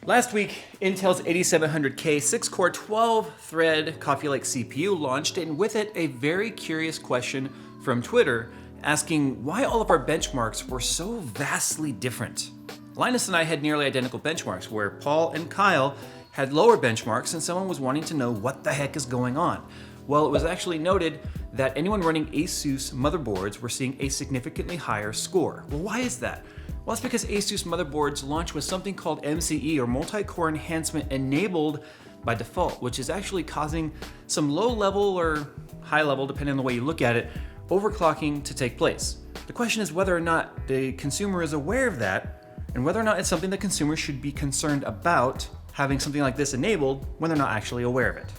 Last week, Intel's 8700K 6-core 12-thread Coffee Lake CPU launched, and with it, a very curious question from Twitter asking why all of our benchmarks were so vastly different. Linus and I had nearly identical benchmarks, where Paul and Kyle had lower benchmarks, and someone was wanting to know what the heck is going on. Well, it was actually noted that anyone running Asus motherboards were seeing a significantly higher score. Well, why is that? Well, it's because Asus motherboards launch with something called MCE, or Multicore Enhancement, enabled by default, which is actually causing some low-level or high-level, depending on the way you look at it, overclocking to take place. The question is whether or not the consumer is aware of that, and whether or not it's something that consumers should be concerned about having something like this enabled when they're not actually aware of it.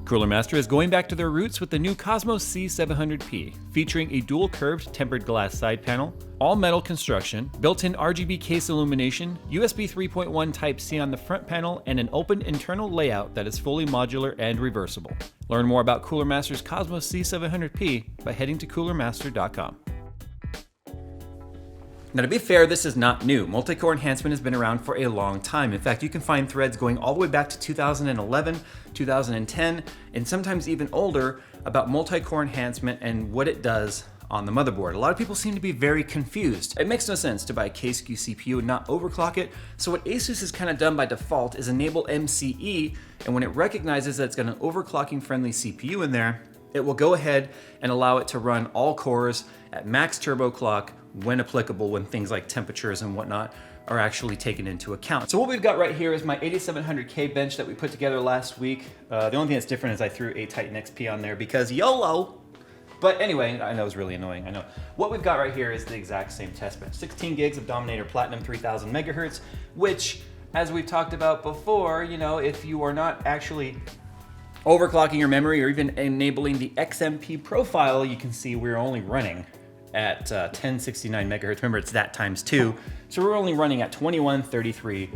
Cooler Master is going back to their roots with the new Cosmos C700P, featuring a dual curved tempered glass side panel, all metal construction, built-in RGB case illumination, USB 3.1 Type-C on the front panel, and an open internal layout that is fully modular and reversible. Learn more about Cooler Master's Cosmos C700P by heading to coolermaster.com. Now, to be fair, this is not new. Multicore Enhancement has been around for a long time. In fact, you can find threads going all the way back to 2011, 2010, and sometimes even older about Multicore Enhancement and what it does on the motherboard. A lot of people seem to be very confused. It makes no sense to buy a K-SKU CPU and not overclock it, so what Asus has kind of done by default is enable MCE, and when it recognizes that it's got an overclocking friendly CPU in there, it will go ahead and allow it to run all cores at max turbo clock when applicable, when things like temperatures and whatnot are actually taken into account. So what we've got right here is my 8700K bench that we put together last week. The only thing that's different is I threw a Titan XP on there because YOLO! But anyway, I know it's really annoying, I know. What we've got right here is the exact same test bench. 16 gigs of Dominator Platinum 3000 megahertz, which, as we've talked about before, you know, if you are not actually overclocking your memory or even enabling the XMP profile, you can see we're only running at 1069 megahertz. Remember, it's that times 2. So we're only running at 2133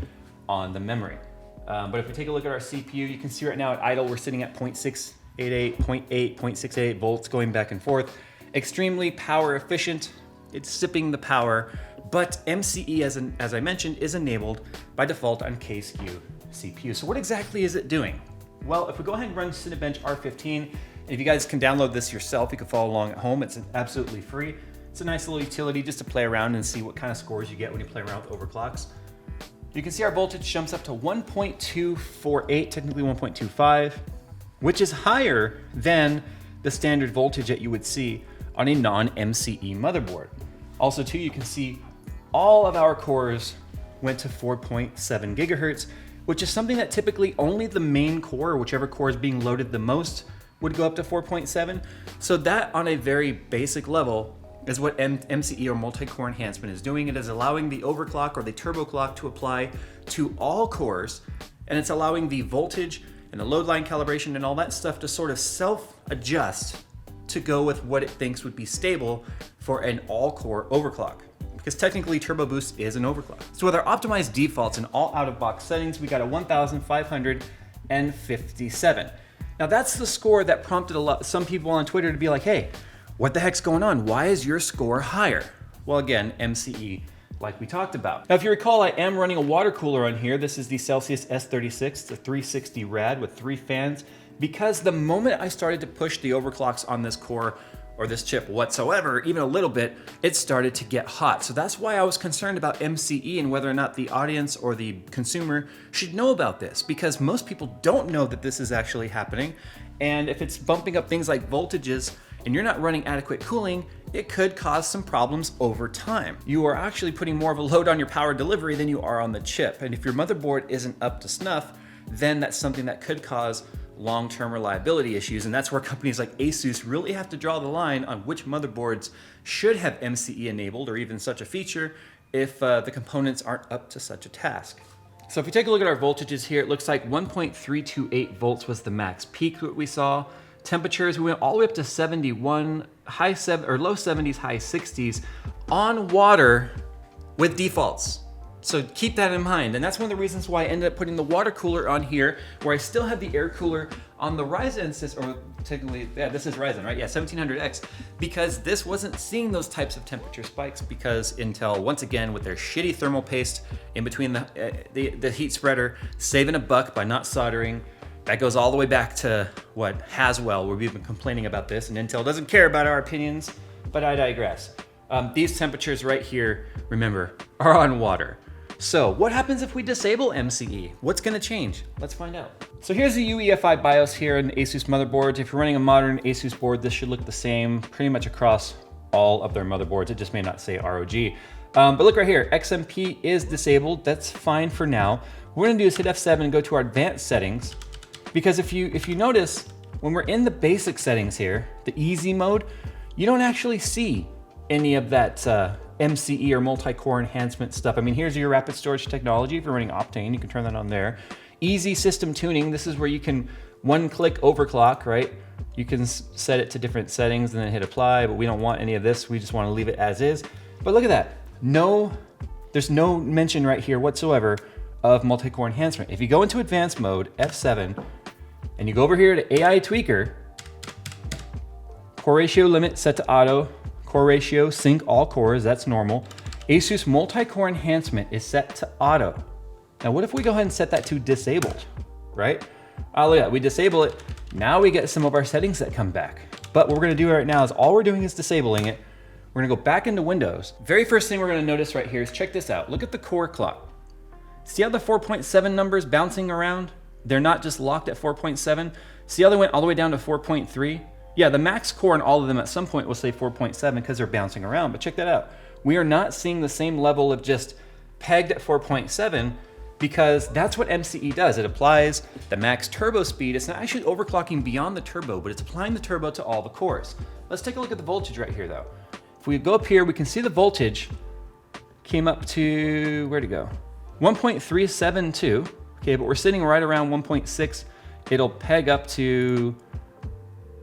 on the memory. But if we take a look at our CPU, you can see right now at idle, we're sitting at 0.688, 0.8, 0.68 volts going back and forth. Extremely power efficient. It's sipping the power, but MCE, as I mentioned, is enabled by default on K-SKU CPU. So what exactly is it doing? Well, if we go ahead and run Cinebench R15, if you guys can download this yourself, you can follow along at home. It's absolutely free. It's a nice little utility just to play around and see what kind of scores you get when you play around with overclocks. You can see our voltage jumps up to 1.248, technically 1.25, which is higher than the standard voltage that you would see on a non-MCE motherboard. Also too, you can see all of our cores went to 4.7 gigahertz, which is something that typically only the main core, or whichever core is being loaded the most, would go up to 4.7. So that, on a very basic level, is what MCE or Multicore Enhancement is doing. It is allowing the overclock or the turbo clock to apply to all cores, and it's allowing the voltage and the load line calibration and all that stuff to sort of self-adjust to go with what it thinks would be stable for an all-core overclock. Because technically Turbo Boost is an overclock. So with our optimized defaults and all out-of-box settings, we got a 1,557. Now that's the score that prompted some people on Twitter to be like, hey, what the heck's going on? Why is your score higher? Well, again, MCE, like we talked about. Now, if you recall, I am running a water cooler on here. This is the Celsius S36, it's a 360 rad with 3 fans, because the moment I started to push the overclocks on this core or this chip whatsoever, even a little bit, it started to get hot. So that's why I was concerned about MCE and whether or not the audience or the consumer should know about this, because most people don't know that this is actually happening. And if it's bumping up things like voltages and you're not running adequate cooling, it could cause some problems over time. You are actually putting more of a load on your power delivery than you are on the chip. And if your motherboard isn't up to snuff, then that's something that could cause long-term reliability issues, and that's where companies like Asus really have to draw the line on which motherboards should have MCE enabled or even such a feature if the components aren't up to such a task. So if you take a look at our voltages here, it looks like 1.328 volts was the max peak that we saw. Temperatures, we went all the way up to 71, low 70s, high 60s on water with defaults. So keep that in mind. And that's one of the reasons why I ended up putting the water cooler on here, where I still have the air cooler on the Ryzen system, or technically, yeah, this is Ryzen, right? Yeah, 1700X, because this wasn't seeing those types of temperature spikes, because Intel, once again, with their shitty thermal paste in between the heat spreader, saving a buck by not soldering. That goes all the way back to what, Haswell, where we've been complaining about this, and Intel doesn't care about our opinions, but I digress. These temperatures right here, remember, are on water. So what happens if we disable MCE? What's gonna change? Let's find out. So here's the UEFI BIOS here in Asus motherboards. If you're running a modern Asus board, this should look the same pretty much across all of their motherboards. It just may not say ROG. But look right here, XMP is disabled. That's fine for now. What we're gonna do is hit F7 and go to our advanced settings, because if you notice, when we're in the basic settings here, the easy mode, you don't actually see any of that MCE or multi-core enhancement stuff. I mean, here's your rapid storage technology. If you're running Optane, you can turn that on there. Easy system tuning. This is where you can one-click overclock, right? You can set it to different settings and then hit apply, but we don't want any of this. We just want to leave it as is. But look at that. There's no mention right here whatsoever of multi-core enhancement. If you go into advanced mode, F7, and you go over here to AI tweaker, core ratio limit set to auto, core ratio sync all cores, that's normal. Asus multi-core enhancement is set to auto. Now what if we go ahead and set that to disabled, right? Oh look at that, we disable it. Now we get some of our settings that come back. But what we're gonna do right now is all we're doing is disabling it. We're gonna go back into Windows. Very first thing we're gonna notice right here is check this out. Look at the core clock. See how the 4.7 numbers bouncing around? They're not just locked at 4.7. See how they went all the way down to 4.3? Yeah, the max core in all of them at some point will say 4.7 because they're bouncing around, but check that out. We are not seeing the same level of just pegged at 4.7 because that's what MCE does. It applies the max turbo speed. It's not actually overclocking beyond the turbo, but it's applying the turbo to all the cores. Let's take a look at the voltage right here though. If we go up here, we can see the voltage came up to, where'd it go? 1.372. Okay, but we're sitting right around 1.6. It'll peg up to,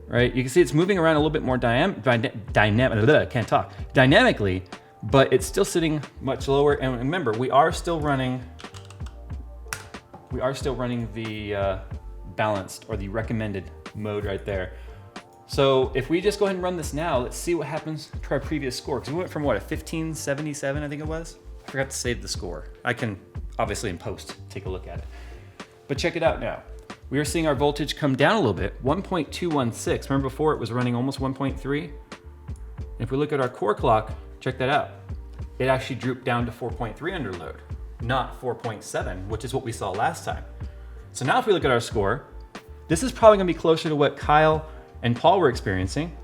right? You can see it's moving around a little bit more dynamically, but it's still sitting much lower. And remember, we are still running the balanced or the recommended mode right there. So if we just go ahead and run this now, let's see what happens to our previous score. Because we went from what, a 1577, I think it was? I forgot to save the score. I can obviously in post take a look at it. But check it out now. We are seeing our voltage come down a little bit, 1.216. Remember before it was running almost 1.3? If we look at our core clock, check that out. It actually drooped down to 4.3 under load, not 4.7, which is what we saw last time. So now if we look at our score, this is probably gonna be closer to what Kyle and Paul were experiencing,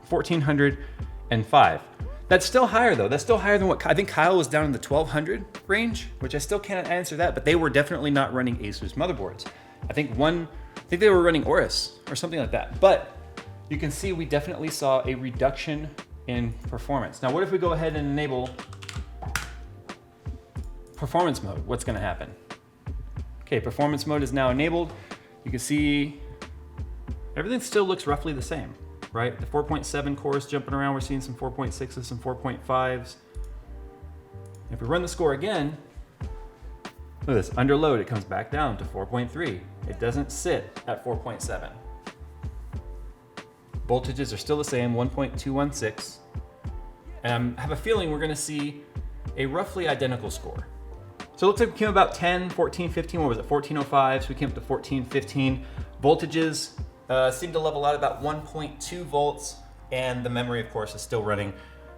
1405. That's still higher though. That's still higher than what I think Kyle was down in the 1200 range, which I still can't answer that, but they were definitely not running Asus motherboards. I think they were running Aorus or something like that. But you can see we definitely saw a reduction in performance. Now, what if we go ahead and enable performance mode? What's gonna happen? Okay, performance mode is now enabled. You can see everything still looks roughly the same. Right? The 4.7 cores jumping around. We're seeing some 4.6s, some 4.5s. If we run the score again, look at this, under load, it comes back down to 4.3. It doesn't sit at 4.7. Voltages are still the same, 1.216. And I have a feeling we're gonna see a roughly identical score. So it looks like we came about 10, 14, 15, what was it, 1405, so we came up to 14, 15. Voltages seem to level out about 1.2 volts, and the memory, of course, is still running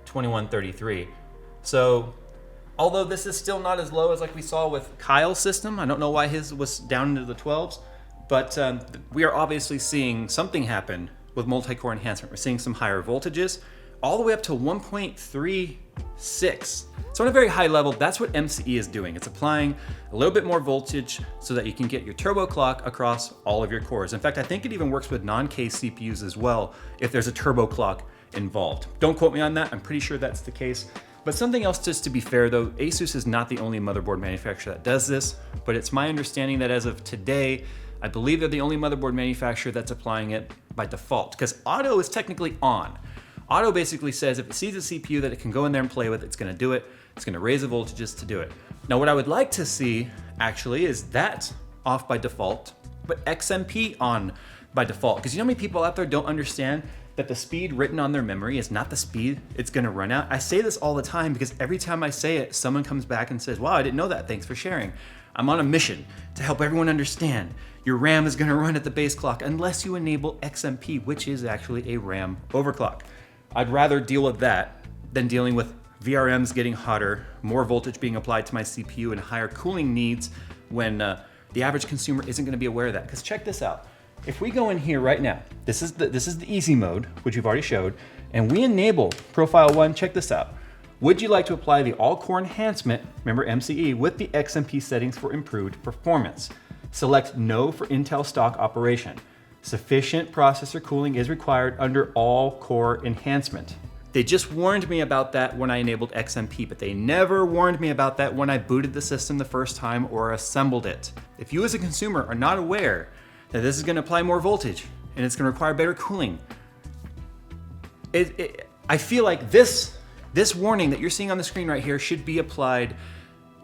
2133. So, although this is still not as low as like we saw with Kyle's system, I don't know why his was down into the 12s, but we are obviously seeing something happen with multi-core enhancement. We're seeing some higher voltages, all the way up to 1.36. So on a very high level, that's what MCE is doing. It's applying a little bit more voltage so that you can get your turbo clock across all of your cores. In fact, I think it even works with non-K CPUs as well if there's a turbo clock involved. Don't quote me on that, I'm pretty sure that's the case. But something else, just to be fair though, Asus is not the only motherboard manufacturer that does this, but it's my understanding that as of today, I believe they're the only motherboard manufacturer that's applying it by default, because auto is technically on. Auto basically says if it sees a CPU that it can go in there and play with, it's gonna do it. It's gonna raise the voltages to do it. Now what I would like to see actually is that off by default, but XMP on by default. Because you know how many people out there don't understand that the speed written on their memory is not the speed it's gonna run out? I say this all the time because every time I say it, someone comes back and says, wow, I didn't know that, thanks for sharing. I'm on a mission to help everyone understand your RAM is gonna run at the base clock unless you enable XMP, which is actually a RAM overclock. I'd rather deal with that than dealing with VRMs getting hotter, more voltage being applied to my CPU, and higher cooling needs when the average consumer isn't gonna be aware of that. Because check this out. If we go in here right now, this is the easy mode, which you've already showed, and we enable Profile 1, check this out. Would you like to apply the all-core enhancement, remember MCE, with the XMP settings for improved performance? Select No for Intel stock operation. Sufficient processor cooling is required under all-core enhancement. They just warned me about that when I enabled XMP, but they never warned me about that when I booted the system the first time or assembled it. If you as a consumer are not aware that this is gonna apply more voltage and it's gonna require better cooling, I feel like this warning that you're seeing on the screen right here should be applied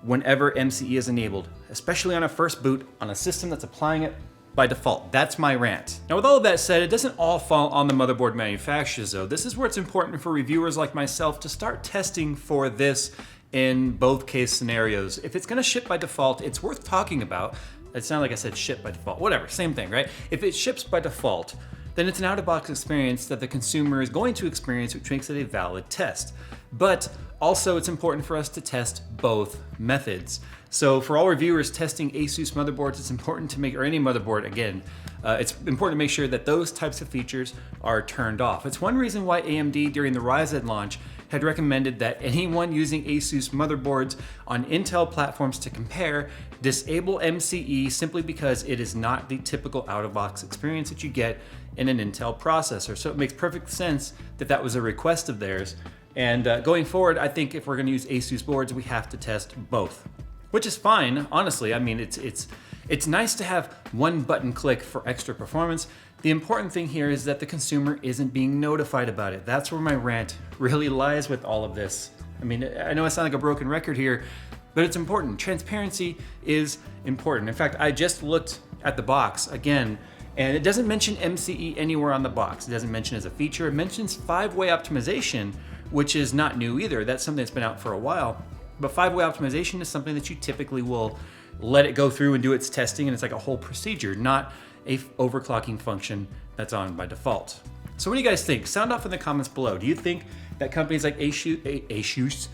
whenever MCE is enabled, especially on a first boot on a system that's applying it by default. That's my rant. Now with all of that said, it doesn't all fall on the motherboard manufacturers though. This is where it's important for reviewers like myself to start testing for this in both case scenarios. If it's gonna ship by default, it's worth talking about. It sounded like I said ship by default, whatever, same thing, right? If it ships by default, then it's an out-of-box experience that the consumer is going to experience, which makes it a valid test. But also it's important for us to test both methods. So for all reviewers testing Asus motherboards, it's important to make, or any motherboard again, it's important to make sure that those types of features are turned off. It's one reason why AMD during the Ryzen launch had recommended that anyone using Asus motherboards on Intel platforms to compare disable MCE simply because it is not the typical out-of-box experience that you get in an Intel processor. So it makes perfect sense that that was a request of theirs. And going forward, I think if we're gonna use Asus boards, we have to test both, which is fine, honestly. I mean, it's nice to have one button click for extra performance. The important thing here is that the consumer isn't being notified about it. That's where my rant really lies with all of this. I mean, I know I sound like a broken record here, but it's important. Transparency is important. In fact, I just looked at the box again, and it doesn't mention MCE anywhere on the box. It doesn't mention it as a feature. It mentions 5-way optimization, which is not new either. That's something that's been out for a while. But 5-way optimization is something that you typically will let it go through and do its testing, and it's like a whole procedure, not a overclocking function that's on by default. So what do you guys think? Sound off in the comments below. Do you think that companies like Asus,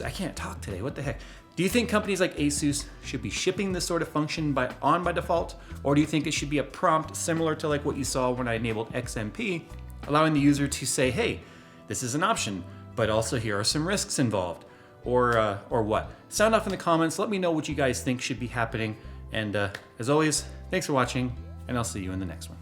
I can't talk today, what the heck? Do you think companies like Asus should be shipping this sort of function on by default? Or do you think it should be a prompt similar to like what you saw when I enabled XMP, allowing the user to say, hey, this is an option, but also here are some risks involved? Or what? Sound off in the comments. Let me know what you guys think should be happening. And as always, thanks for watching, and I'll see you in the next one.